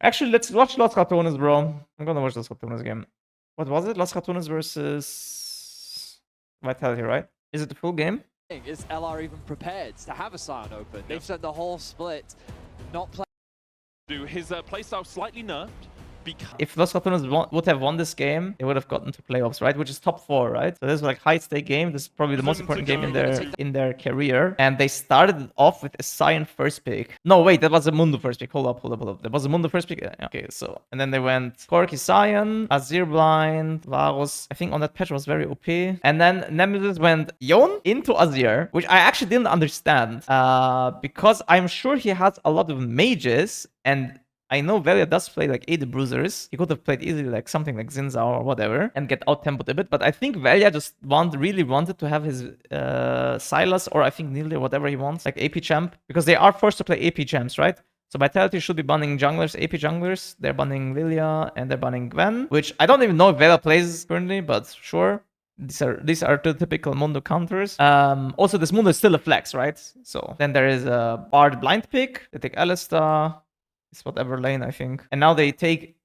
Actually, let's watch Los Ratones, bro. I'm gonna watch Los Ratones game. What was it? Los Ratones versus Vitality, right? Is it the full game? Is LR even prepared to have a Sion open? They've spent the whole split not playing. Do his playstyle slightly nerfed? If Los Ratones would have won this game, they would have gotten to playoffs, right? Which is top 4, right? So this is like high-stake game. This is probably the most important game in their career. And they started it off with a Sion first pick. No, wait, that was a Mundo first pick. Hold up. That was a Mundo first pick. Yeah. Okay, so and then they went Corki Sion, Azir Blind, Varus. I think on that patch was very OP. And then Nemesis went Yon into Azir, which I actually didn't understand. Because I'm sure he has a lot of mages, and I know Velia does play like 80 bruisers. He could have played easily like something like Zinzao or whatever and get out-tempoed a bit. But I think Velia just really wanted to have his Sylas or I think Nearly whatever he wants, like AP champ. Because they are forced to play AP champs, right? So Vitality should be banning junglers, AP junglers. They're banning Lilia and they're banning Gwen. Which I don't even know if Velia plays currently, but sure. These are two typical Mundo counters. Also, this Mundo is still a flex, right? So then there is a Bard blind pick. They take Alistar. It's whatever lane, I think. And now they take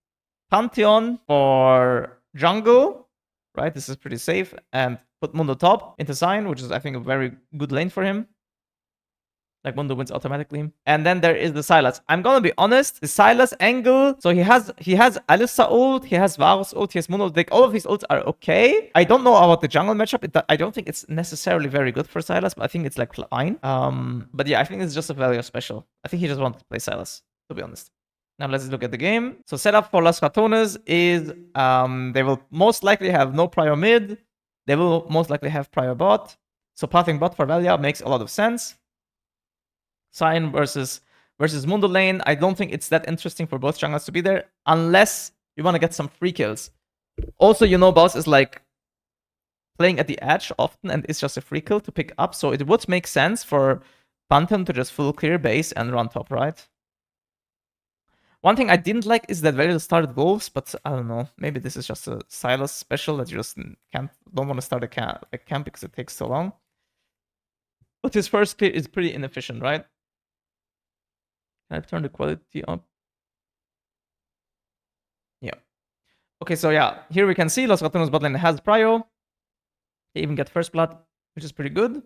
Pantheon for jungle, right? This is pretty safe. And put Mundo top into Sion, which is, I think, a very good lane for him. Like, Mundo wins automatically. And then there is the Sylas. I'm gonna be honest, the Sylas angle, so he has Alistar ult, he has Varus ult, he has Mundo. Like, all of his ults are okay. I don't know about the jungle matchup. I don't think it's necessarily very good for Sylas, but I think it's, like, fine. But yeah, I think it's just a value special. I think he just wanted to play Sylas, to be honest. Now let's look at the game. So setup for Los Ratones is they will most likely have no prior mid. They will most likely have prior bot. So pathing bot for Velia makes a lot of sense. Sion versus Mundo lane. I don't think it's that interesting for both junglers to be there unless you want to get some free kills. Also, you know, Boss is like playing at the edge often and it's just a free kill to pick up. So it would make sense for Pantheon to just full clear base and run top, right? One thing I didn't like is that Velia started Wolves, but I don't know. Maybe this is just a Sylas special that you just don't want to start a camp because it takes so long. But his first clear is pretty inefficient, right? Can I turn the quality up? Yeah. Okay, so yeah, here we can see Los Ratones bot lane has prio. They even get first blood, which is pretty good.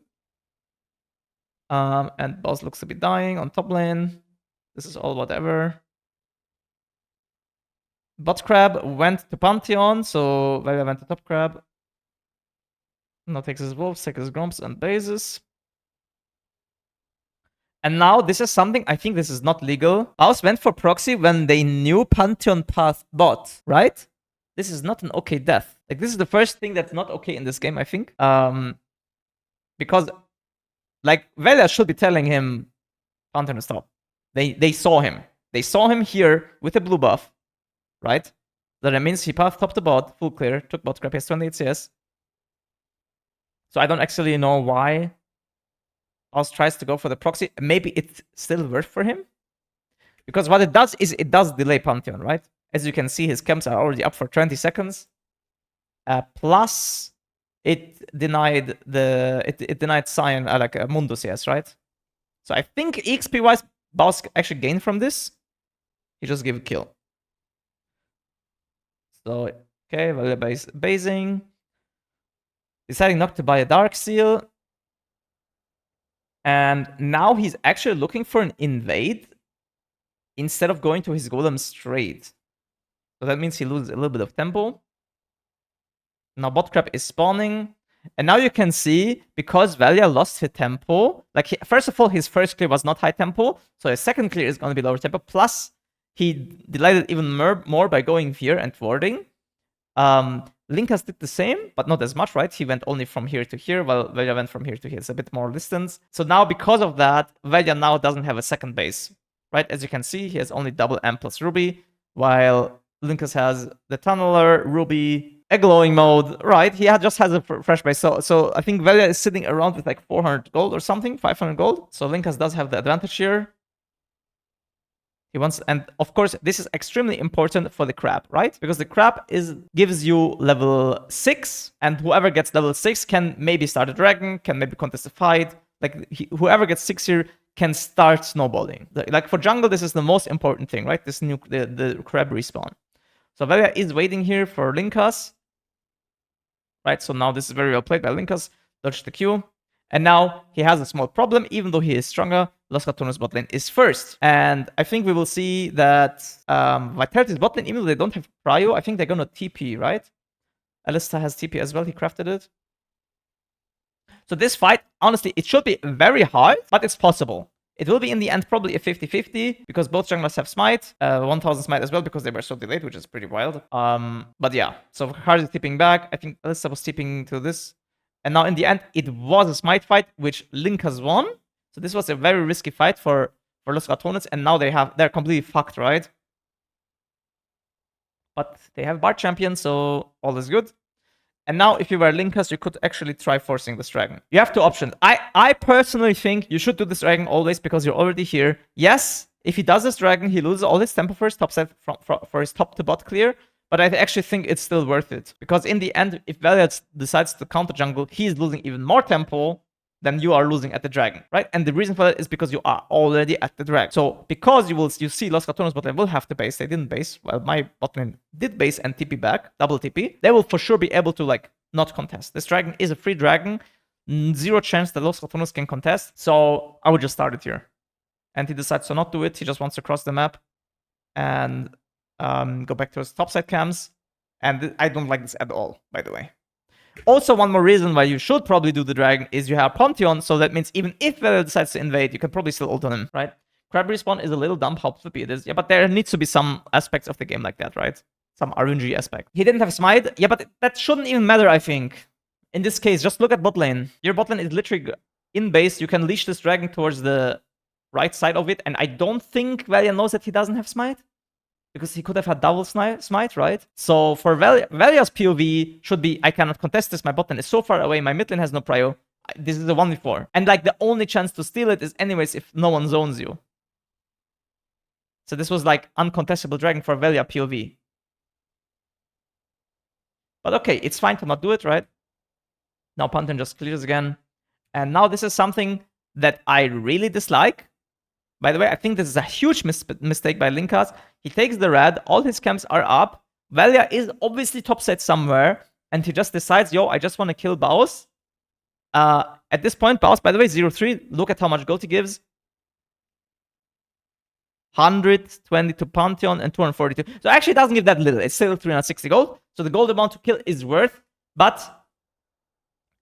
And boss looks to be dying on top lane. This is all whatever. Bot crab went to Pantheon, so Velia went to top crab. Now takes his wolves, takes his grumps and bases. And now this is something, I think this is not legal. House went for proxy when they knew Pantheon path bot, right? This is not an okay death. Like, this is the first thing that's not okay in this game, I think. Because, like, Velia should be telling him Pantheon to stop. They saw him. They saw him here with a blue buff, right? So that means he pathed top to bot, full clear, took bot scrap, he has 28 CS. So I don't actually know why House tries to go for the proxy. Maybe it's still worth for him. Because what it does is it does delay Pantheon, right? As you can see, his camps are already up for 20 seconds. Plus, it denied Sion, like Mundo CS, right? So I think EXP-wise, Baus actually gained from this. He just gave a kill. So, okay, Velia basing. Deciding not to buy a Dark Seal. And now he's actually looking for an invade instead of going to his golem straight. So that means he loses a little bit of tempo. Now bot crab is spawning. And now you can see, because Velia lost his tempo, like first of all, his first clear was not high tempo. So his second clear is going to be lower tempo. Plus, he delayed it even more by going here and warding. Linkas did the same, but not as much, right? He went only from here to here, while Velia went from here to here. It's a bit more distance. So now, because of that, Velia now doesn't have a second base, right? As you can see, he has only double M plus Ruby, while Linkas has the Tunneler, Ruby, a glowing mode, right? He just has a fresh base. So I think Velia is sitting around with like 400 gold or something, 500 gold. So Linkas does have the advantage here. He wants, and of course, this is extremely important for the crab, right? Because the crab gives you level 6, and whoever gets level 6 can maybe start a dragon, can maybe contest a fight. Like, whoever gets 6 here can start snowballing. Like for jungle, this is the most important thing, right? This new the crab respawn. So Velia is waiting here for Linkas. Right, so now this is very well played by Linkas. Dodge the Q. And now he has a small problem, even though he is stronger. Los Ratones bot lane is first. And I think we will see that Vitality's bot lane, even though they don't have Prio, I think they're gonna TP, right? Alistar has TP as well, he crafted it. So this fight, honestly, it should be very hard, but it's possible. It will be in the end probably a 50-50 because both junglers have smite, 1000 smite as well because they were so delayed, which is pretty wild. But yeah, so Kha'Zix is tipping back. I think Alistar was tipping to this. And now in the end, it was a smite fight, which Link has won. So this was a very risky fight for Los Ratones, and now they're completely fucked, right? But they have Bard champion, so all is good. And now, if you were Linkas, you could actually try forcing this dragon. You have two options. I personally think you should do this dragon always because you're already here. Yes, if he does this dragon, he loses all his tempo for his top side for his top to bot clear. But I actually think it's still worth it. Because in the end, if Valiant decides to counter jungle, he's losing even more tempo than you are losing at the dragon, right? And the reason for that is because you are already at the dragon. So because you see Los Ratones bot lane will have to base. They didn't base. Well, my bot lane did base and TP back, double TP. They will for sure be able to like not contest. This dragon is a free dragon. Zero chance that Los Ratones can contest. So I would just start it here. And he decides to not do it. He just wants to cross the map and go back to his topside camps. And I don't like this at all, by the way. Also, one more reason why you should probably do the dragon is you have Pantheon, so that means even if Vela decides to invade, you can probably still ult on him, right? Crab respawn is a little dumb, how flippy it is. Yeah, but there needs to be some aspects of the game like that, right? Some RNG aspect. He didn't have smite. Yeah, but that shouldn't even matter, I think. In this case, just look at bot lane. Your bot lane is literally in base. You can leash this dragon towards the right side of it, and I don't think Valiant knows that he doesn't have smite. Because he could have had double smite, right? So for Valia's POV should be, I cannot contest this, my bot lane is so far away, my mid lane has no prio. This is a 1v4. And like the only chance to steal it is anyways if no one zones you. So this was like uncontestable dragon for Valia POV. But okay, it's fine to not do it, right? Now Pantheon just clears again. And now this is something that I really dislike. By the way, I think this is a huge mistake by Linkas. He takes the red, all his camps are up. Valia is obviously topside somewhere, and he just decides, yo, I just want to kill Baus. At this point, Baus, by the way, 0-3. Look at how much gold he gives. 120 to Pantheon and 242. So actually, it doesn't give that little. It's still 360 gold. So the gold amount to kill is worth, but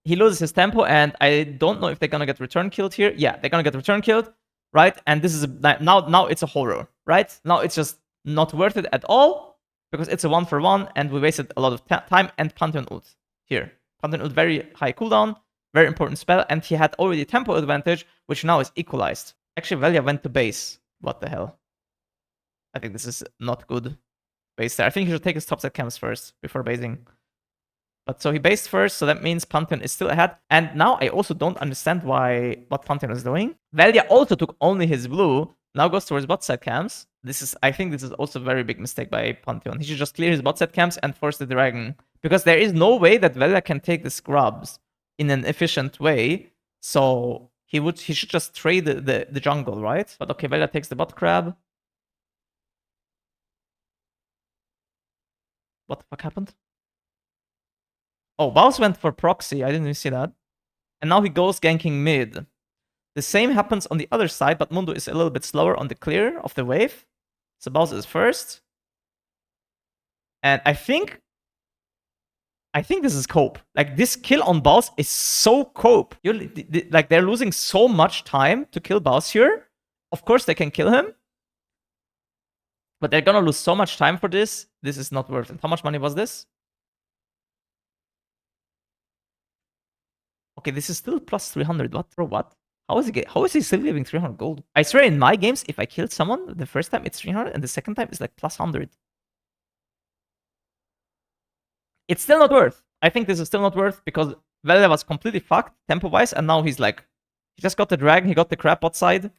he loses his tempo, and I don't know if they're going to get return killed here. Yeah, they're going to get return killed. Right, and this is now it's a horror, right? Now it's just not worth it at all because it's a 1-for-1 and we wasted a lot of time. And Pantheon ult here. Pantheon ult, very high cooldown, very important spell, and he had already tempo advantage, which now is equalized. Actually, Valia went to base. What the hell? I think this is not good. Base there. I think he should take his topside camps first before basing. But so he based first, so that means Pantheon is still ahead. And now I also don't understand what Pantheon is doing. Valia also took only his blue, now goes towards bot side camps. I think this is also a very big mistake by Pantheon. He should just clear his bot side camps and force the dragon. Because there is no way that Valia can take the scrubs in an efficient way. So he should just trade the jungle, right? But okay, Valia takes the bot crab. What the fuck happened? Oh, Baus went for proxy. I didn't even see that. And now he goes ganking mid. The same happens on the other side, but Mundo is a little bit slower on the clear of the wave. So Baus is first. And I think this is cope. Like, this kill on Baus is so cope. Like, they're losing so much time to kill Baus here. Of course, they can kill him. But they're gonna lose so much time for this. This is not worth it. How much money was this? Okay, this is still plus 300. What? Bro, what? How is he still giving 300 gold? I swear in my games, if I killed someone, the first time it's 300 and the second time it's like plus 100. It's still not worth. I think this is still not worth because Valia was completely fucked tempo-wise, and now he's like, he just got the dragon, he got the crab bot side.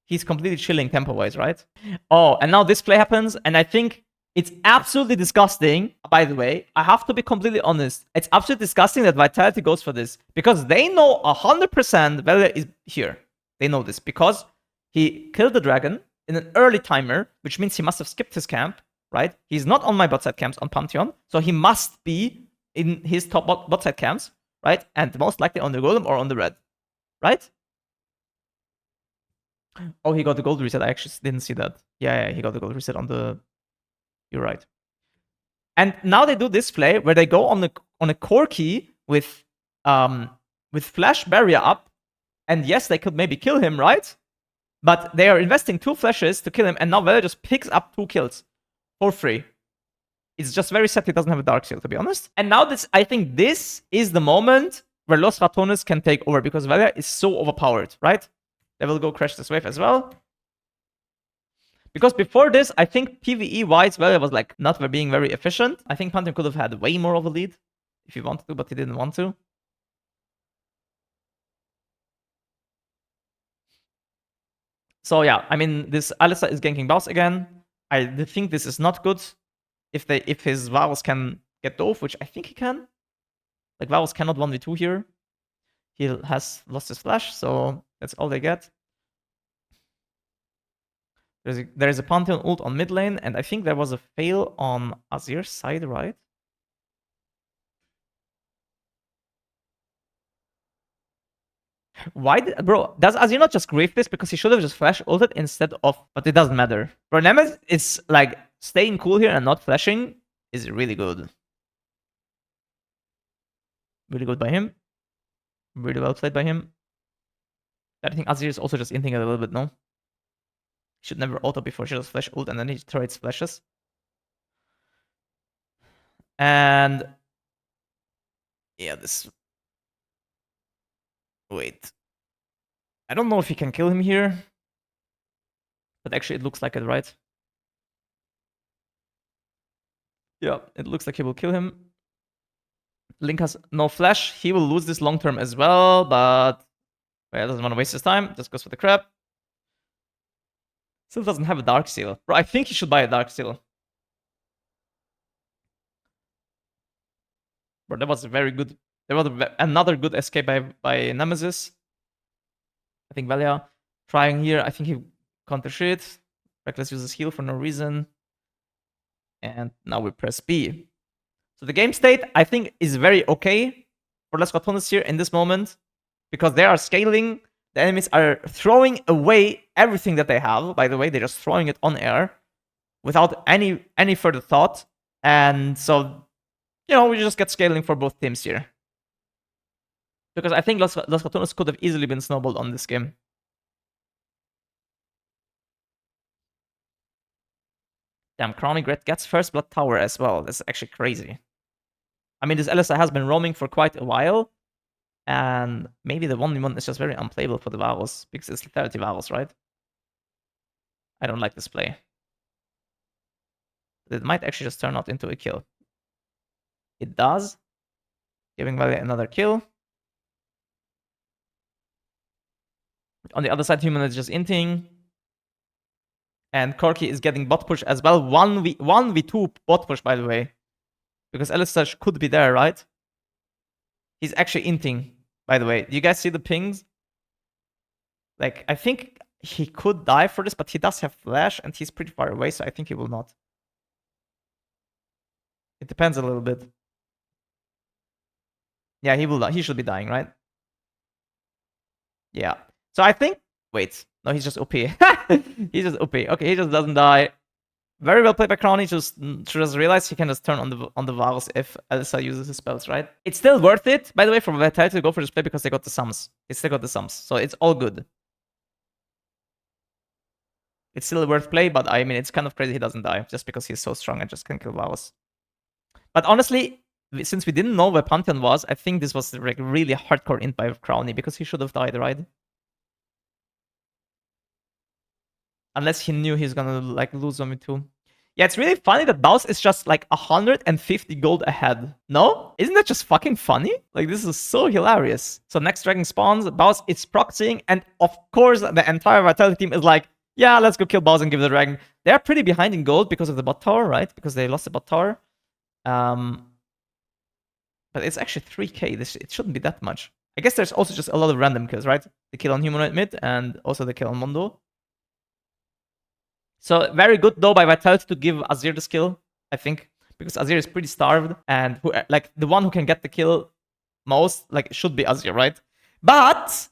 He's completely chilling tempo-wise, right? Oh, and now this play happens, and I think it's absolutely disgusting. By the way, I have to be completely honest. It's absolutely disgusting that Vitality goes for this because they know 100% Valia is here. They know this because he killed the dragon in an early timer, which means he must have skipped his camp, right? He's not on my bot side camps on Pantheon, so he must be in his top bot side camps, right? And most likely on the golem or on the red, right? Oh, he got the gold reset. I actually didn't see that. Yeah, he got the gold reset on the... You're right. And now they do this play where they go on a core key with flash barrier up, and yes, they could maybe kill him, right? But they are investing 2 flashes to kill him, and now Vela just picks up 2 kills for free. It's just very sad he doesn't have a Dark Seal, to be honest. And now I think this is the moment where Los Ratones can take over, because Vela is so overpowered, right? They will go crash this wave as well. Because before this, I think PvE-wise, Vela was like not being very efficient. I think Pantheon could have had way more of a lead if he wanted to, but he didn't want to. So yeah, I mean, this Alistar is ganking Baus again. I think this is not good. If his Varus can get dove, which I think he can. Like, Varus cannot 1v2 here. He has lost his flash, so that's all they get. There is a Pantheon ult on mid lane, and I think there was a fail on Azir's side, right? Why bro, does Azir not just grief this? Because he should have just flash ulted instead of... But it doesn't matter. For Nemesis, it's like staying cool here and not flashing is really good. Really good by him. Really well played by him. I think Azir is also just inting it a little bit, no? Should never auto before she does flash ult, and then he trades flashes. And yeah, this... Wait. I don't know if he can kill him here. But actually it looks like it, right? Yeah, it looks like he will kill him. Link has no flash. He will lose this long term as well, but well, doesn't want to waste his time. Just goes for the crab. Still doesn't have a Dark Seal. Bro, I think he should buy a Dark Seal. Bro, that was a very good... There was another good escape by Nemesis. I think Valia trying here. I think he counter shit. Reckless uses heal for no reason. And now we press B. So the game state, I think, is very okay for Los Ratones here in this moment. Because they are scaling. The enemies are throwing away everything that they have. By the way, they're just throwing it on air. Without any further thought. And so, you know, we just get scaling for both teams here. Because I think Los Ratones could have easily been snowballed on this game. Damn, Crowny Gret gets First Blood Tower as well. That's actually crazy. I mean, this Alistar has been roaming for quite a while. And maybe the 1v1 is just very unplayable for the Varus. Because it's Lethality Varus, right? I don't like this play. It might actually just turn out into a kill. It does. Giving Valia another kill. On the other side, Human is just inting. And Corki is getting bot push as well. 1v2 bot push, by the way. Because Alistar could be there, right? He's actually inting, by the way. Do you guys see the pings? Like, I think he could die for this, but he does have flash, and he's pretty far away, so I think he will not. It depends a little bit. Yeah, he will die. He should be dying, right? Yeah. So I think... Wait. No, he's just OP. He's just OP. Okay, he just doesn't die. Very well played by Crown. He just realized he can just turn on the Varus if Alistar uses his spells, right? It's still worth it, by the way, for Vitality to go for this play because they got the sums. They still got the sums. So it's all good. It's still a worth play, but I mean, it's kind of crazy he doesn't die just because he's so strong and just can kill Varus. But honestly, since we didn't know where Pantheon was, I think this was like really hardcore int by Crowny because he should have died, right? Unless he knew he's gonna like lose 1v2. Yeah, it's really funny that Baus is just like 150 gold ahead. No? Isn't that just fucking funny? Like, this is so hilarious. So next dragon spawns, Baus is proxying, and of course the entire Vitality team is like, yeah, let's go kill Baus and give the dragon. They're pretty behind in gold because of the bot tower, right? Because they lost the bot tower. But it's actually 3k. It shouldn't be that much. I guess there's also just a lot of random kills, right? The kill on Humanoid mid and also the kill on Mondo. So very good though by Vitality to give Azir this kill, I think, because Azir is pretty starved and like the one who can get the kill most like should be Azir, right? But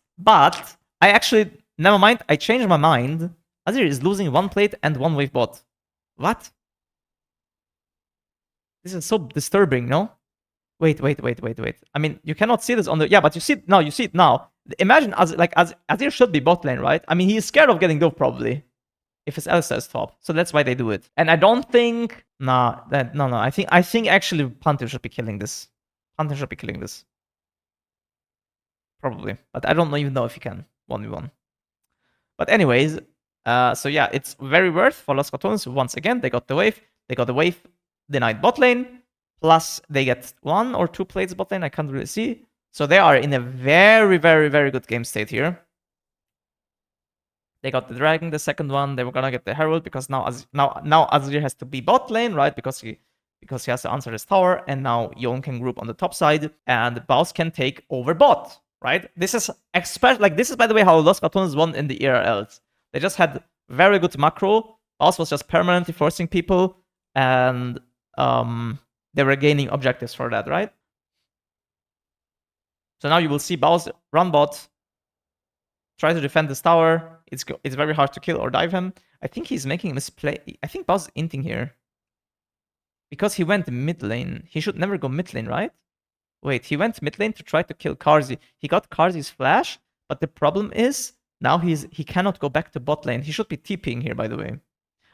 I actually never mind. I changed my mind. Azir is losing 1 plate and 1 wave bot. What? This is so disturbing, no? Wait. I mean, you cannot see this on the... Yeah, but you see it now. You see it now. Imagine Azir should be bot lane, right? I mean, he is scared of getting dove probably. If his Alistar is top. So that's why they do it. And I don't think... No. I think actually Pantheon should be killing this. Pantheon should be killing this. Probably. But I don't even know if he can 1v1. But anyways, so yeah, it's very worth for Los Ratones. Once again, they got the wave. They got the wave denied bot lane. Plus, they get 1 or 2 plates bot lane. I can't really see. So they are in a very good game state here. They got the dragon, the second one. They were gonna get the herald because now Azir has to be bot lane, right? Because he has to answer this tower, and now Yon can group on the top side, and Baus can take over bot, right? This is this is by the way how Los Ratones won in the ERLs. They just had very good macro. Baus was just permanently forcing people, and they were gaining objectives for that, right? So now you will see Baus run bot, try to defend this tower. It's very hard to kill or dive him. I think he's making a misplay. I think Baus is inting here. Because he went mid lane. He should never go mid lane, right? Wait, he went mid lane to try to kill Kha'Zix. He got Kha'Zix's flash, but the problem is now he cannot go back to bot lane. He should be TPing here, by the way.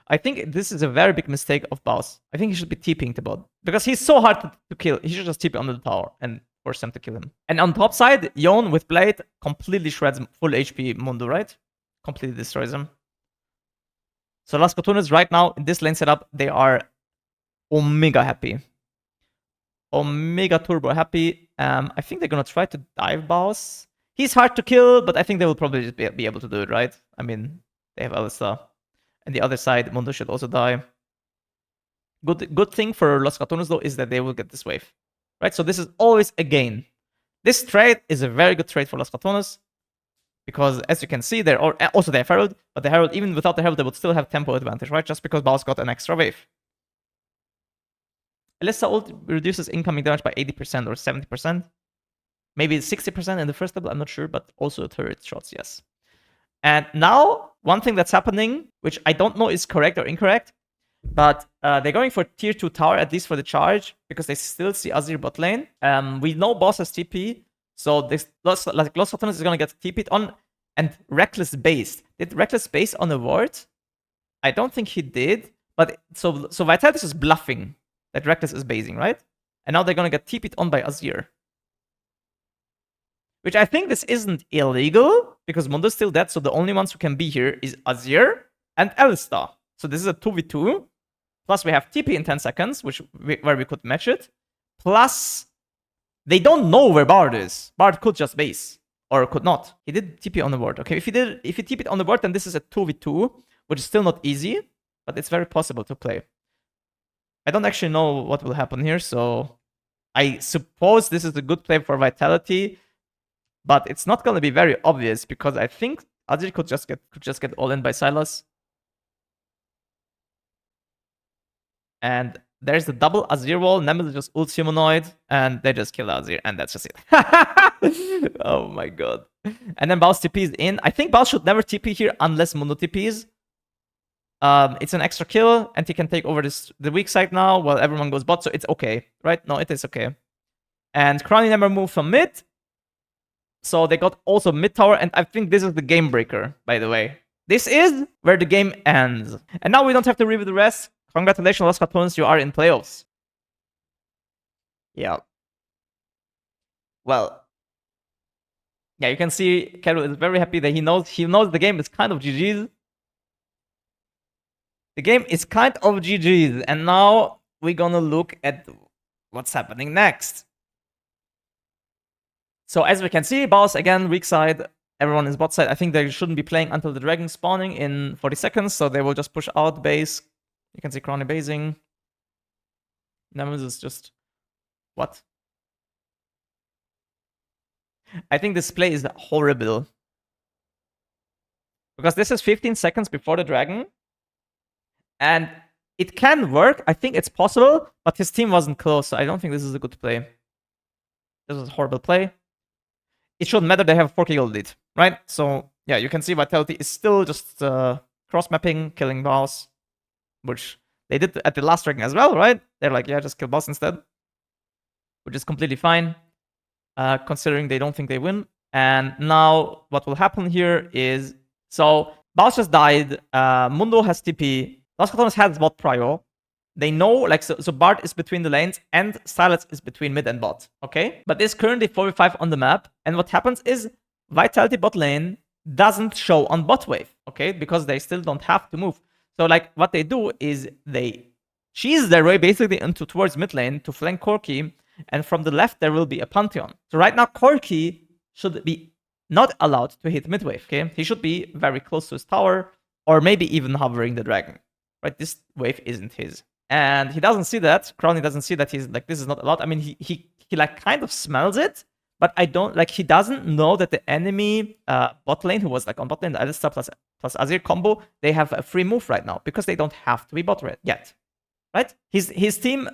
I think this is a very big mistake of Baus. I think he should be TPing to bot. Because he's so hard to kill. He should just TP under the tower and force them to kill him. And on top side, Yon with Blade completely shreds full HP Mundo, right? Completely destroys him. So Las Ratones right now in this lane setup, they are Omega happy. Omega turbo happy. I think they're gonna try to dive Baus. He's hard to kill, but I think they will probably just be able to do it, right? I mean, they have Alistar. And the other side, Mundo should also die. Good thing for Los Ratones though is that they will get this wave. Right? So this is always a gain. This trade is a very good trade for Los Ratones. Because as you can see, they're also they have Herald, but the Herald, even without the Herald, they would still have tempo advantage, right? Just because Baus got an extra wave. Alyssa ult reduces incoming damage by 80% or 70%. Maybe 60% in the first level, I'm not sure, but also turret shots, yes. And now, one thing that's happening, which I don't know is correct or incorrect, but they're going for tier 2 tower, at least for the charge, because they still see Azir bot lane. We know Boss has TP, so this Los Ratones is going to get TP'd on, and Reckless based. Did Reckless base on a ward? I don't think he did, but so Vitality is bluffing that Reckless is basing, right? And now they're going to get TP'd on by Azir. Which I think this isn't illegal, because Mundo's still dead, so the only ones who can be here is Azir and Alistar. So this is a 2v2. Plus we have TP in 10 seconds, where we could match it. Plus, they don't know where Bard is. Bard could just base. Or could not. He did TP on the ward. Okay, if he TP'd on the ward, then this is a 2v2, which is still not easy, but it's very possible to play. I don't actually know what will happen here, so I suppose this is a good play for Vitality, but it's not going to be very obvious because I think Azir could just get all in by Sylas. And there's the double Azir wall. Nemesis just ults Humanoid, and they just kill Azir, and that's just it. Oh my god. And then Baus TP's in. I think Baus should never TP here unless Mundo TP's. It's an extra kill, and he can take over the weak side now while everyone goes bot, so it's okay, right? No, it is okay. And Crowny never moved from mid. So they got also mid tower, and I think this is the game breaker, by the way. This is where the game ends. And now we don't have to review the rest. Congratulations, Los Ratones, you are in playoffs. Yeah. Well. Yeah, you can see Carol is very happy that he knows the game is kind of GG's. The game is kind of GG's. And now we're gonna look at what's happening next. So as we can see, Baus again, weak side, everyone is bot side. I think they shouldn't be playing until the dragon spawning in 40 seconds, so they will just push out base. You can see Crowny basing. Nemesis is just... What? I think this play is horrible. Because this is 15 seconds before the dragon. And it can work. I think it's possible, but his team wasn't close, so I don't think this is a good play. This is a horrible play. It shouldn't matter, they have a 4k gold lead, right? So, yeah, you can see Vitality is still just cross-mapping, killing boss, which they did at the last dragon as well, right? They're like, yeah, just kill boss instead, which is completely fine, considering they don't think they win. And now what will happen here is, so boss just died, Mundo has TP, Los Ratones has bot prio. They know, like, so Bard is between the lanes and Silas is between mid and bot, okay? But there's currently 4v5 on the map, and what happens is Vitality bot lane doesn't show on bot wave, okay? Because they still don't have to move. So, like, what they do is they cheese their way basically towards mid lane to flank Corki, and from the left there will be a Pantheon. So right now Corki should be not allowed to hit mid wave, okay? He should be very close to his tower, or maybe even hovering the dragon, right? This wave isn't his. And he doesn't see that. Crowley doesn't see that. He's like, this is not allowed. I mean, he like kind of smells it, but I don't, like, he doesn't know that the enemy bot lane, who was like on bot lane, the Alistar plus Azir combo, they have a free move right now because they don't have to be bot yet, right? His team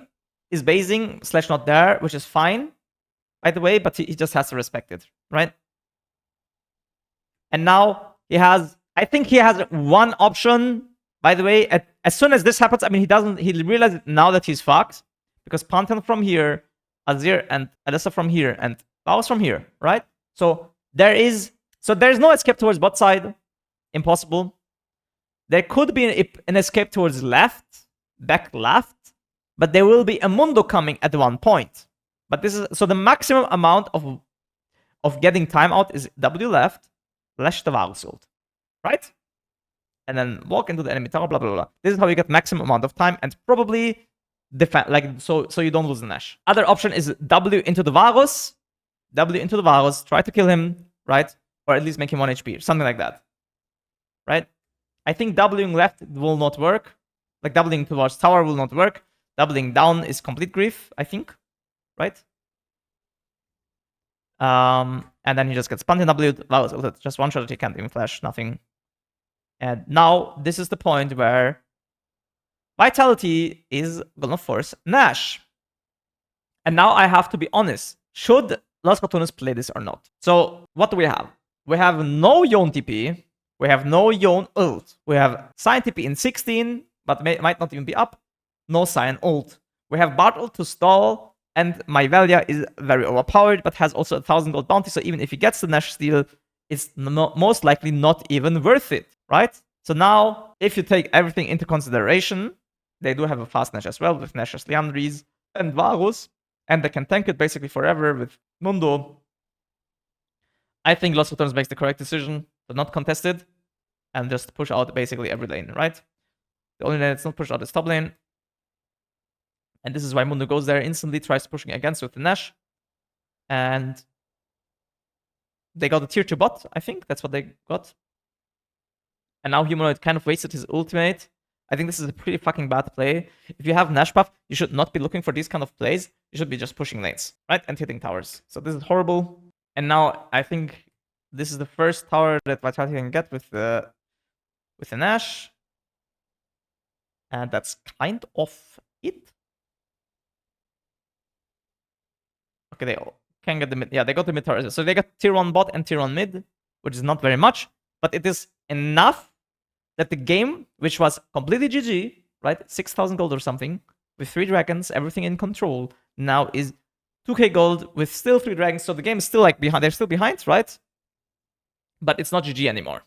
is basing / not there, which is fine, by the way, but he just has to respect it, right? And now he has, I think he has one option. By the way, as soon as this happens, I mean, he realizes now that he's fucked, because Pantheon from here, Azir and Alyssa from here, and Baus from here, right? So there's no escape towards bot side, impossible. There could be an escape towards left, back left, but there will be a Mundo coming at one point. But this is, so the maximum amount of getting time out is W left, flash the Varus ult, right? And then walk into the enemy tower, blah, blah, blah. This is how you get maximum amount of time, and probably defend, like, so you don't lose the Nash. Other option is W into the Varus, try to kill him, right? Or at least make him 1 HP, something like that, right? I think Wing left will not work. Like, doubling towards tower will not work. Doubling down is complete grief, I think, right? And then he just gets pumped in W, Varus, just one shot, he can't even flash, nothing. And now this is the point where Vitality is gonna force Nash. And now I have to be honest. Should Los Ratones play this or not? So what do we have? We have no Yone TP. We have no Yone ult. We have Sion TP in 16, but might not even be up. No Sion ult. We have Bard ult to stall. And Myvalia is very overpowered, but has also 1,000 gold bounty. So even if he gets the Nash steal, it's most likely not even worth it, right? So now, if you take everything into consideration, they do have a fast Nash as well, with Nash's Liandries and Varus, and they can tank it basically forever with Mundo. I think Los Ratones makes the correct decision to not contest it, and just push out basically every lane, right? The only lane that's not pushed out is top lane. And this is why Mundo goes there, instantly tries pushing against with the Nash. And they got a tier 2 bot, I think. That's what they got. And now Humanoid kind of wasted his ultimate. I think this is a pretty fucking bad play. If you have Nash buff, you should not be looking for these kind of plays. You should be just pushing lanes, right? And hitting towers. So this is horrible. And now I think this is the first tower that Vitality can get with the Nash. And that's kind of it. Okay, they all can get the mid. Yeah, they got the mid tower. So they got tier 1 bot and tier 1 mid, which is not very much, but it is enough that the game, which was completely GG, right? 6,000 gold or something, with 3 dragons, everything in control, now is 2k gold with still 3 dragons. So the game is still like behind. They're still behind, right? But it's not GG anymore.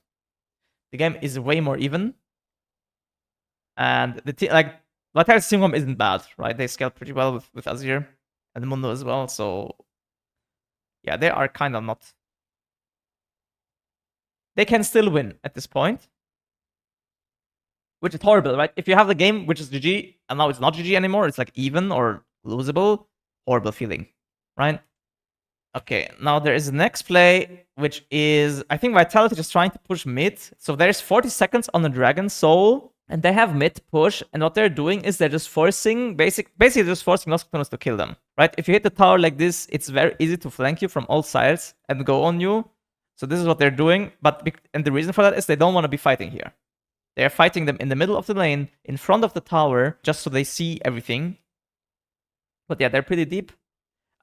The game is way more even. And the like Vitality's team comp isn't bad, right? They scaled pretty well with Azir and Mundo as well. So yeah, they are kind of not. They can still win at this point, which is horrible, right? If you have the game which is GG and now it's not GG anymore, it's like even or losable, horrible feeling, right? Okay, now there is the next play, which is, I think Vitality just trying to push mid. So there's 40 seconds on the Dragon Soul. And they have mid push, and what they're doing is they're just forcing, basically just forcing Lost Catanas to kill them, right? If you hit the tower like this, it's very easy to flank you from all sides and go on you. So this is what they're doing, and the reason for that is they don't want to be fighting here. They're fighting them in the middle of the lane, in front of the tower, just so they see everything. But yeah, they're pretty deep.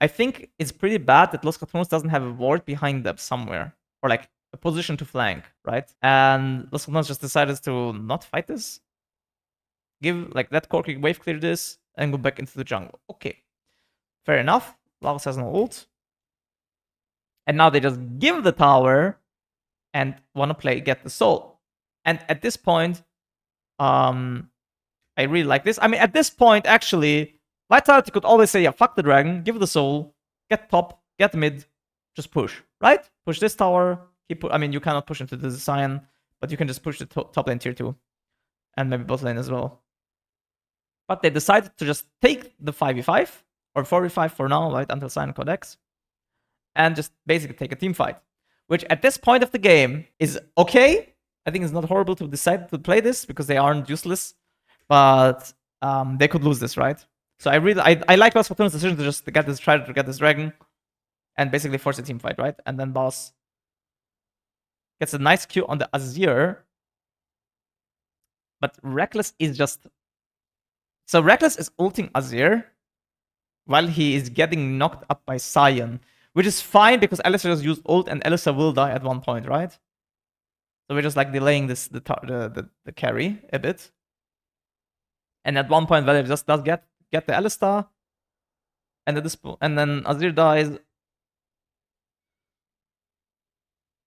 I think it's pretty bad that Los Catanas doesn't have a ward behind them somewhere, or like a position to flank, right? And Los Catanas just decided to not fight this. Let Corki wave clear this and go back into the jungle. Okay, fair enough. Laos has no ult. And now they just give the tower and want to get the soul. And at this point, I really like this. I mean, at this point, actually, Vitality could always say, yeah, fuck the dragon, give the soul, get top, get mid, just push, right? Push this tower. I mean, you cannot push into the Sion, but you can just push the top lane tier 2. And maybe bot lane as well. But they decided to just take the 5v5, or 4v5 for now, right, until Sion Codex, and just basically take a team fight. Which at this point of the game is okay. I think it's not horrible to decide to play this, because they aren't useless. But they could lose this, right? So I like Boss Fortuna's decision to just try to get this dragon, and basically force a team fight, right? And then Boss gets a nice Q on the Azir. But Reckless is just... So Reckless is ulting Azir while he is getting knocked up by Sion, which is fine because Alistar just used ult and Alistar will die at one point, right? So we're just like delaying the carry a bit. And at one point, Valir just does get the Alistar, and then Azir dies.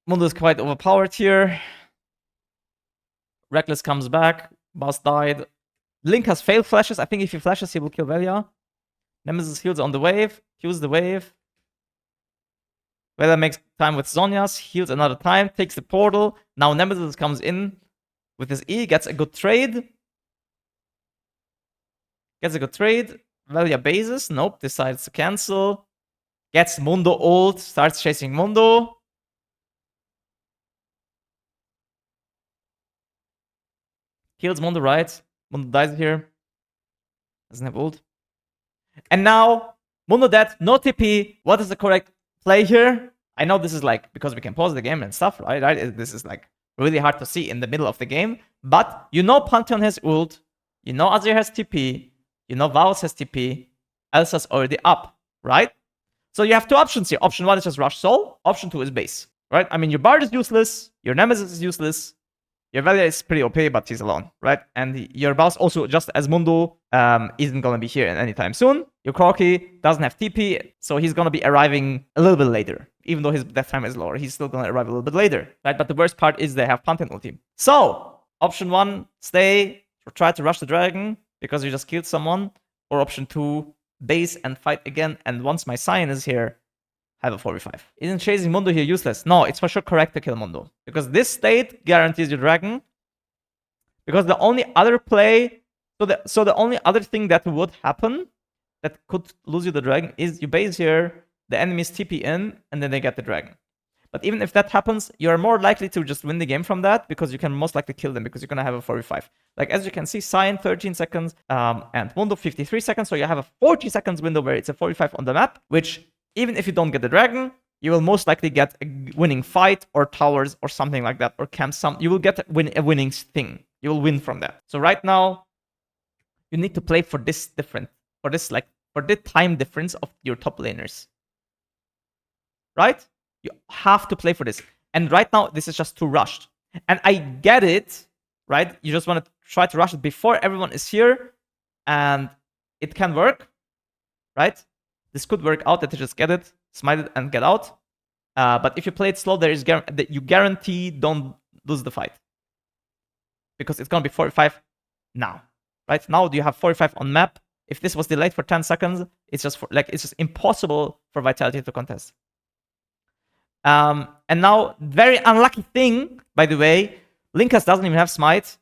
Mundo is quite overpowered here. Reckless comes back. Boss died. Link has failed flashes. I think if he flashes, he will kill Velia. Nemesis heals on the wave. Heals the wave. Velia makes time with Zhonya's. Heals another time. Takes the portal. Now Nemesis comes in with his E. Gets a good trade. Velia bases. Nope. Decides to cancel. Gets Mundo ult. Starts chasing Mundo. Kills Mundo, right? Mundo dies here. Doesn't have ult. And now, Mundo dead, no TP. What is the correct play here? I know this is like, because we can pause the game and stuff, right? This is like really hard to see in the middle of the game. But you know Pantheon has ult. You know Azir has TP. You know Vaos has TP. Elsa's already up, right? So you have two options here. Option 1 is just rush soul. Option 2 is base, right? I mean, your Bard is useless. Your Nemesis is useless. Your Velia is pretty OP, but he's alone, right? And your boss also, just as Mundo, isn't gonna be here anytime soon. Your Corki doesn't have TP, so he's gonna be arriving a little bit later. Even though his death time is lower, he's still gonna arrive a little bit later, right? But the worst part is they have Pantheon ulti. So, option 1, stay, or try to rush the dragon, because you just killed someone. Or option 2, base and fight again, and once my Sion is here, have a 4v5. Isn't chasing Mundo here useless? No, it's for sure correct to kill Mundo. Because this state guarantees your dragon. Because the only other play... So the only other thing that would happen that could lose you the dragon is you base here, the enemies TP in, and then they get the dragon. But even if that happens, you're more likely to just win the game from that, because you can most likely kill them, because you're going to have a 4v5. Like, as you can see, Sion 13 seconds, and Mundo 53 seconds, so you have a 40 seconds window where it's a 4v5 on the map, which... Even if you don't get the dragon, you will most likely get a winning fight or towers or something like that, or camp you will get a winning thing. You will win from that. So right now, you need to play for this for the time difference of your top laners. Right? You have to play for this. And right now, this is just too rushed. And I get it, right? You just want to try to rush it before everyone is here, and it can work, right? This could work out that you just get it, smite it, and get out. But if you play it slow, you guarantee don't lose the fight. Because it's going to be 45 now. Right? Now you have 45 on map. If this was delayed for 10 seconds, it's just impossible for Vitality to contest. And now, very unlucky thing, by the way, Linkas doesn't even have smite.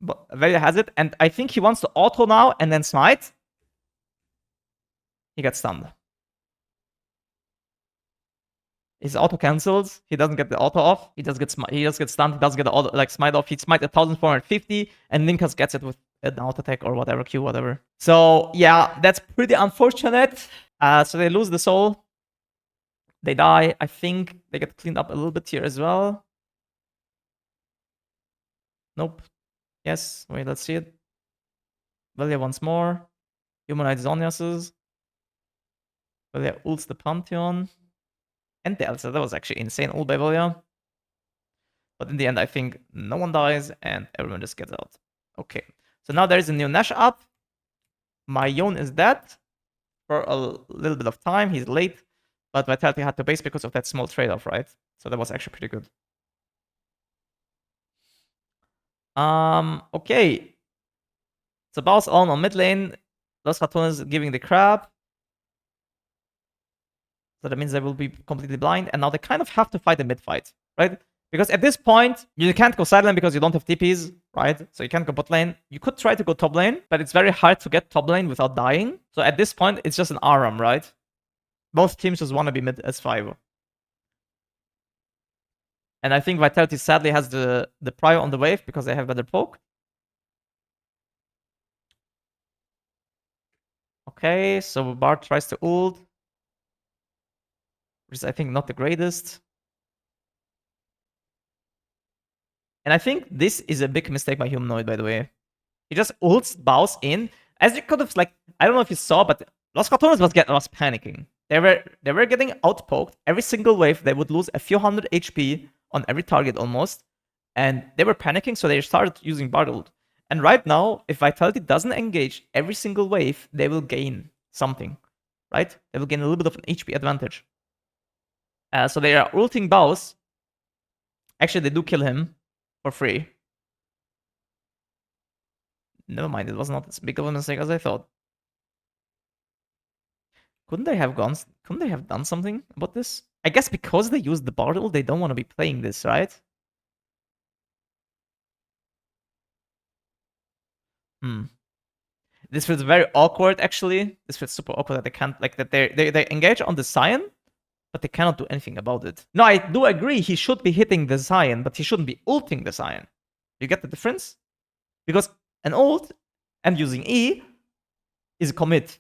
But Velia has it. And I think he wants to auto now and then smite. He gets stunned. His auto cancels. He doesn't get the auto off. He just gets stunned. He doesn't get the auto like smite off. He smite 1450, and Linkas gets it with an auto attack or whatever Q, whatever. So yeah, that's pretty unfortunate. So they lose the soul. They die. I think they get cleaned up a little bit here as well. Nope. Yes. Wait, let's see it. Velia once more. Humanoid Zonias's. Velia ults the Pantheon. And the Elsa. That was actually insane ult by Velia. But in the end, I think no one dies and everyone just gets out. Okay. So now there is a new Nash up. My Yone is dead for a little bit of time. He's late. But Vitality had to base because of that small trade-off, right? So that was actually pretty good. Okay. So Bao's on mid lane. Los Ratones giving the crab. So that means they will be completely blind. And now they kind of have to fight the mid fight, right? Because at this point, you can't go side lane because you don't have TPs, right? So you can't go bot lane. You could try to go top lane, but it's very hard to get top lane without dying. So at this point, it's just an ARAM, right? Both teams just want to be mid S5. And I think Vitality sadly has the prio on the wave because they have better poke. Okay, so Bard tries to ult. Which is, I think, not the greatest. And I think this is a big mistake by Humanoid, by the way. He just ults Baus in. As you could have, like, I don't know if you saw, but Los Ratones was panicking. They were getting outpoked. Every single wave, they would lose a few hundred HP on every target almost. And they were panicking, so they started using Bard ult. And right now, if Vitality doesn't engage every single wave, they will gain something, right? They will gain a little bit of an HP advantage. So they are ulting Baus. Actually, they do kill him for free. Never mind, it was not as big of a mistake as I thought. Couldn't they have done something about this? I guess because they used the Bard ult, they don't want to be playing this, right? This feels very awkward, actually. This feels super awkward that they can't, like, that they engage on the Sion, but they cannot do anything about it. No, I do agree he should be hitting the Sion, but he shouldn't be ulting the Sion. You get the difference? Because an ult and using E is a commit.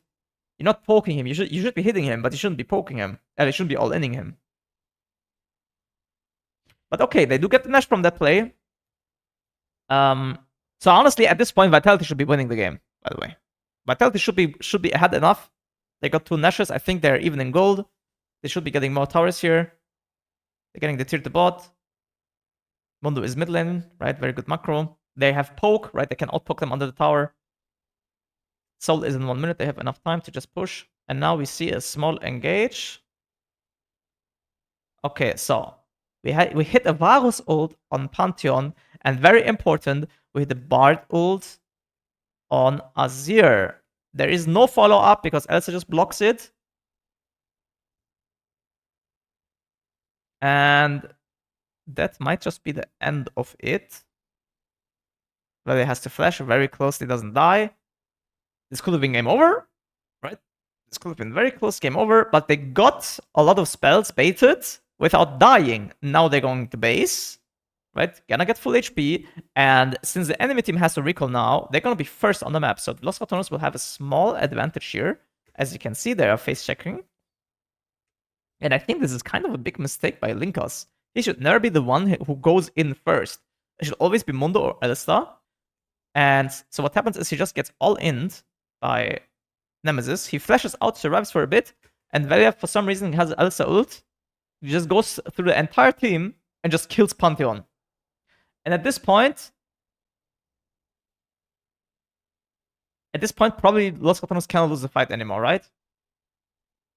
You're not poking him. You should be hitting him, but you shouldn't be poking him. And you shouldn't be all-inning him. But okay, they do get the Nash from that play. So honestly, at this point, Vitality should be winning the game, by the way. Vitality should be ahead enough. They got 2 Nashes. I think they're even in gold. They should be getting more towers here. They're getting the tier to bot. Mundo is mid lane, right? Very good macro. They have poke, right? They can outpoke them under the tower. Soul is in 1 minute. They have enough time to just push. And now we see a small engage. Okay, so we hit a Varus ult on Pantheon. And very important, we hit the Bard ult on Azir. There is no follow-up because Elsa just blocks it. And that might just be the end of it. Valley has to flash very closely, doesn't die. This could have been game over, right? This could have been very close, game over. But they got a lot of spells baited without dying. Now they're going to base, right? Gonna get full HP. And since the enemy team has to recall now, they're gonna be first on the map. So Los Ratones will have a small advantage here. As you can see, they are face checking. And I think this is kind of a big mistake by Linkas. He should never be the one who goes in first. It should always be Mundo or Alistar. And so what happens is he just gets all-in by Nemesis. He flashes out, survives for a bit, and Velia, for some reason, has Alistar ult. He just goes through the entire team and just kills Pantheon. And at this point, probably Los Ratones cannot lose the fight anymore, right?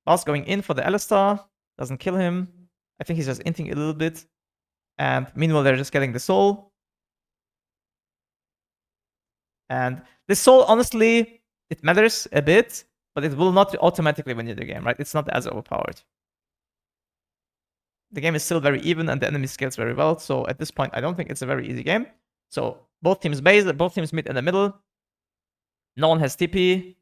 Baus going in for the Alistar. Doesn't kill him. I think he's just inting a little bit. And meanwhile, they're just getting the soul. And the soul, honestly, it matters a bit, but it will not automatically win you the game, right? It's not as overpowered. The game is still very even, and the enemy scales very well. So at this point, I don't think it's a very easy game. So both teams base, both teams meet in the middle. No one has TP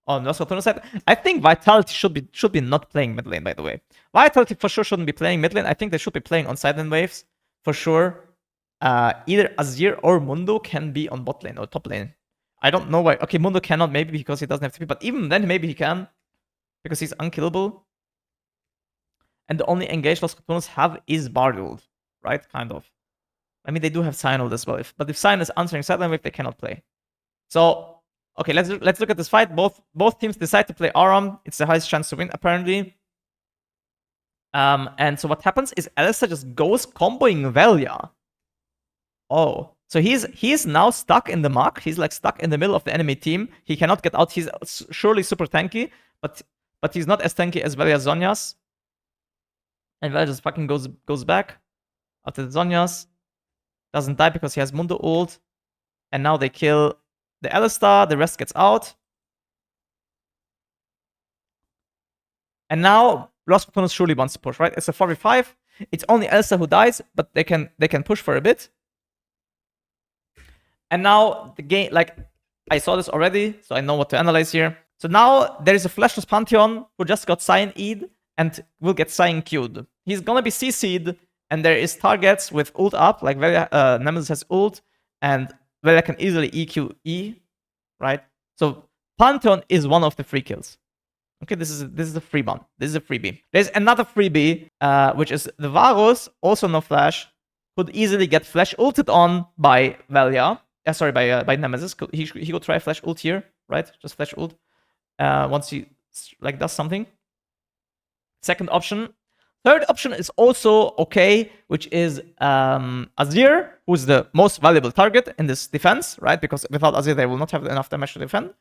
on Ratones side. I think Vitality should be not playing mid lane, by the way. Vitality for sure shouldn't be playing mid lane. I think they should be playing on side lane waves for sure. Either Azir or Mundo can be on bot lane or top lane. I don't know why. Okay, Mundo cannot maybe because he doesn't have TP, but even then maybe he can because he's unkillable. And the only engage Los Ratones have is Bargold, right? Kind of. I mean, they do have Cyanold as well, but if Cyan is answering sideline wave, they cannot play. So, okay, let's look at this fight. Both teams decide to play Aram. It's the highest chance to win, apparently. And so what happens is Alistar just goes comboing Velia. Oh, so he's now stuck in the muck. He's like stuck in the middle of the enemy team. He cannot get out. He's surely super tanky, but he's not as tanky as Velia Zhonya's. And Velia just fucking goes back after the Zhonya's. Doesn't die because he has Mundo ult. And now they kill the Alistar. The rest gets out. And now Los Ratones surely wants to push, right? It's a 4v5. It's only Alistar who dies, but they can push for a bit. And now the game, like, I saw this already, so I know what to analyze here. So now there is a Flashless Pantheon who just got Cyan E'd and will get Cyan Q'd. He's gonna be CC'd, and there is targets with ult up, like Nemesis has ult, and Velia can easily EQ E, right? So Pantheon is one of the free kills. Okay, this is a free one. This is a freebie. There's another freebie, which is the Varus, also no flash, could easily get flash ulted on by Velia. Sorry, by Nemesis. He could try flash ult here, right? Just flash ult once he like does something. Second option. Third option is also okay, which is Azir, who's the most valuable target in this defense, right? Because without Azir, they will not have enough damage to defend.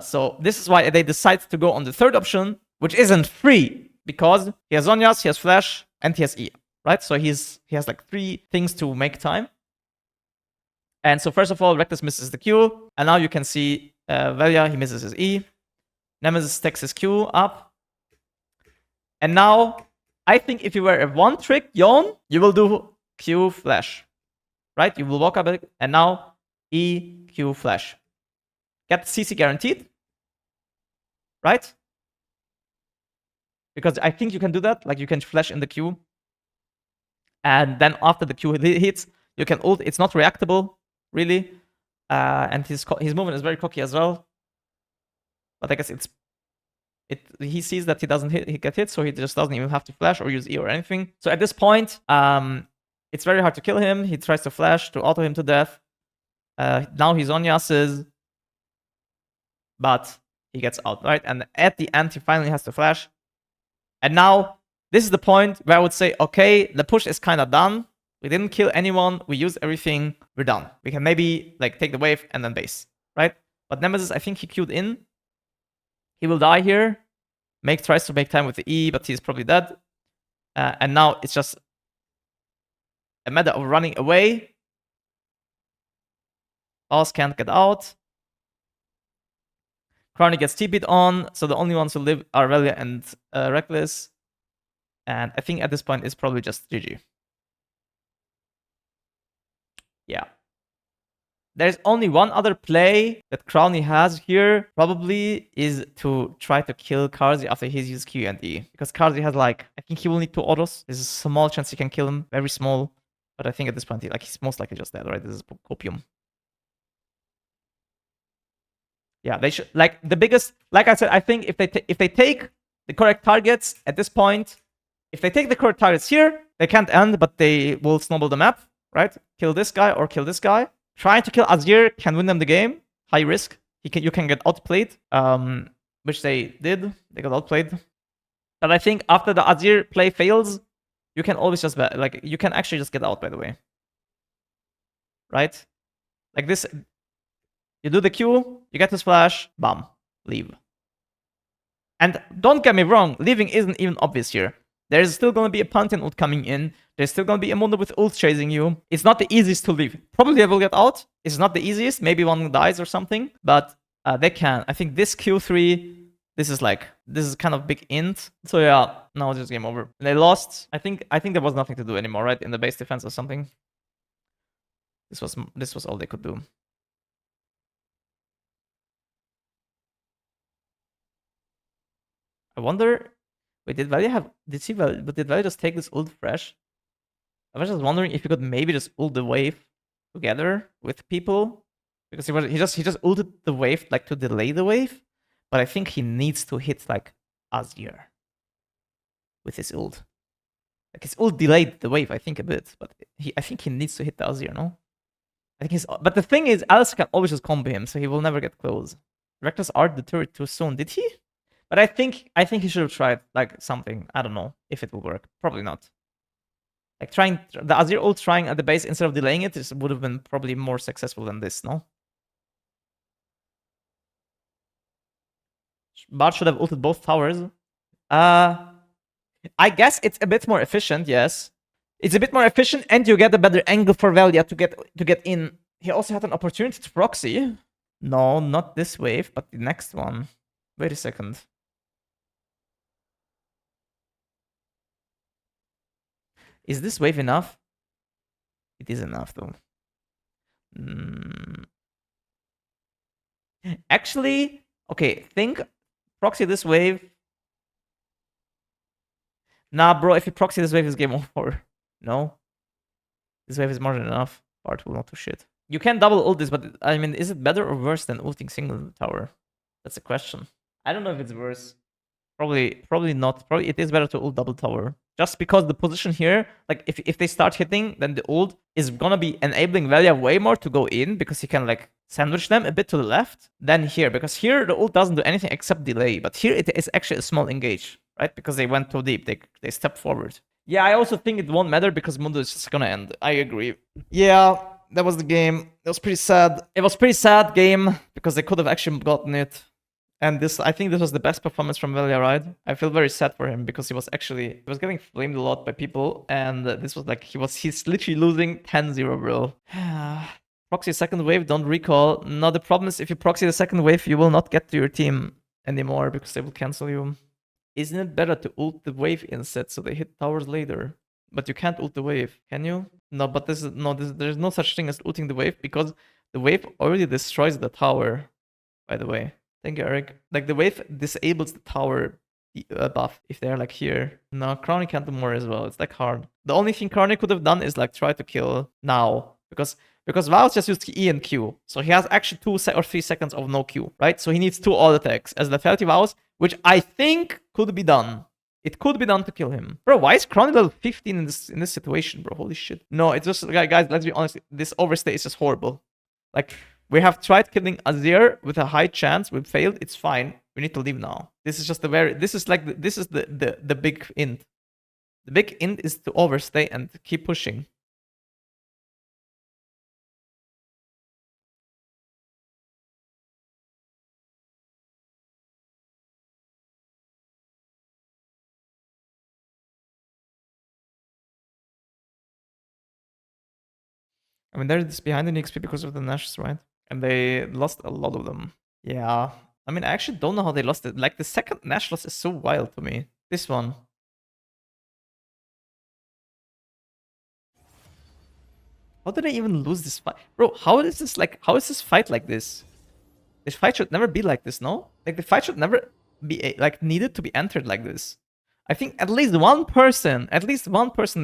So this is why they decide to go on the third option, which isn't free, because he has Zhonya's, he has Flash, and he has E, right? So he has like 3 things to make time. And so first of all, Reckless misses the Q, and now you can see Velia, he misses his E. Nemesis stacks his Q up. And now, I think if you were a one-trick Yon, you will do Q Flash, right? You will walk up and now E, Q Flash. Get CC guaranteed, right? Because I think you can do that. Like, you can flash in the Q. And then after the Q hits, you can ult. It's not reactable, really. And his movement is very cocky as well. But I guess he sees that he get hit, so he just doesn't even have to flash or use E or anything. So at this point, it's very hard to kill him. He tries to flash to auto him to death. Now he's on Yas's, but he gets out, right? And at the end, he finally has to flash. And now, this is the point where I would say, okay, the push is kind of done. We didn't kill anyone. We used everything. We're done. We can maybe like take the wave and then base, right? But Nemesis, I think he queued in. He will die here. Tries to make time with the E, but he's probably dead. And now it's just a matter of running away. Oz can't get out. Crowny gets TP'd on, so the only ones who live are Velia and Reckless. And I think at this point it's probably just GG. Yeah. There's only one other play that Crowny has here, probably, is to try to kill Kha'Zix after he's used Q and E. Because Kha'Zix has like, I think he will need 2 autos. There's a small chance he can kill him, very small. But I think at this point, he's most likely just dead, right? This is copium. Yeah, they should, like, the biggest, like I said, I think if they take the correct targets at this point, if they take the correct targets here, they can't end, but they will snowball the map, right? Kill this guy or kill this guy. Trying to kill Azir can win them the game. High risk. You can get outplayed, which they did. They got outplayed. But I think after the Azir play fails, you can always just, like, you can actually just get out, by the way. Right? Like this, you do the Q, you get this flash, bam, leave. And don't get me wrong, leaving isn't even obvious here. There's still going to be a Pantheon ult coming in. There's still going to be a Mundo with ult chasing you. It's not the easiest to leave. Probably they will get out. It's not the easiest. Maybe one dies or something. But they can. I think this Q3, this is kind of big int. So yeah, now it's just game over. They lost. I think there was nothing to do anymore, right? In the base defense or something. This was all they could do. I wonder... Wait, did Valia have... Did Valia just take this ult fresh? I was just wondering if he could maybe just ult the wave together with people. Because he just ulted the wave like to delay the wave. But I think he needs to hit like Azir with his ult. Like his ult delayed the wave, I think, a bit. But I think he needs to hit the Azir, no? I think he's... But the thing is, Alice can always just combo him, so he will never get close. Reckless art the turret too soon. Did he? But I think he should have tried like something. I don't know if it will work. Probably not. Like trying the Azir ult trying at the base instead of delaying it would have been probably more successful than this, no? Bard should have ulted both towers. I guess it's a bit more efficient, yes. It's a bit more efficient and you get a better angle for Valia to get in. He also had an opportunity to proxy. No, not this wave, but the next one. Wait a second. Is this wave enough? It is enough, though. Actually, okay, think proxy this wave. Nah, bro, if you proxy this wave, it's game over. No? This wave is more than enough. Bart will not do shit. You can double ult this, but I mean, is it better or worse than ulting single tower? That's a question. I don't know if it's worse. Probably not. Probably it is better to ult double tower. Just because the position here, like if they start hitting, then the ult is gonna be enabling Valia way more to go in because he can like sandwich them a bit to the left than here. Because here the ult doesn't do anything except delay. But here it is actually a small engage, right? Because they went too deep. They stepped forward. Yeah, I also think it won't matter because Mundo is just gonna end. I agree. Yeah, that was the game. It was pretty sad. It was pretty sad game because they could have actually gotten it. And I think this was the best performance from Valia, right? I feel very sad for him because he was getting flamed a lot by people. And this was like, he's literally losing 10-0, bro. Proxy second wave, don't recall. No, the problem is if you proxy the second wave, you will not get to your team anymore because they will cancel you. Isn't it better to ult the wave instead so they hit towers later? But you can't ult the wave, can you? No, but there's no such thing as ulting the wave because the wave already destroys the tower, by the way. Thank you, Eric. Like, the wave disables the tower buff if they're, like, here. No, Crowny can't do more as well. It's, like, hard. The only thing Crowny could have done is, like, try to kill now. Because Vaus just used E and Q. So he has actually 2 or 3 seconds of no Q, right? So he needs 2 all attacks as lethality Vaus, which I think could be done. It could be done to kill him. Bro, why is Crowny level 15 in this situation, bro? Holy shit. No, it's just, guys, let's be honest. This overstay is just horrible. Like... We have tried killing Azir with a high chance. We've failed. It's fine. We need to leave now. This is just the the big int. The big int is to overstay and keep pushing. I mean, they're just behind in XP because of the Nashes, right? And they lost a lot of them. Yeah. I mean, I actually don't know how they lost it. Like, the second Nash loss is so wild to me. This one. How did I even lose this fight? Bro, how is this fight like this? This fight should never be like this, no? Like, the fight should never be, like, needed to be entered like this. I think at least one person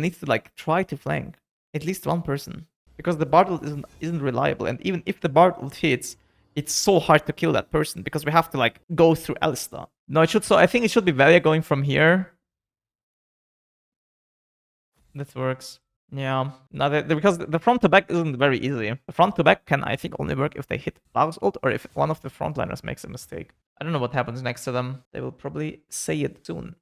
needs to, like, try to flank. At least one person. Because the Bard ult isn't reliable, and even if the Bard ult hits, it's so hard to kill that person because we have to like go through Alistar. No, I think it should be Valia going from here. That works. Yeah. No, because the front to back isn't very easy. The front to back can, I think, only work if they hit Vaus ult or if one of the frontliners makes a mistake. I don't know what happens next to them. They will probably say it soon.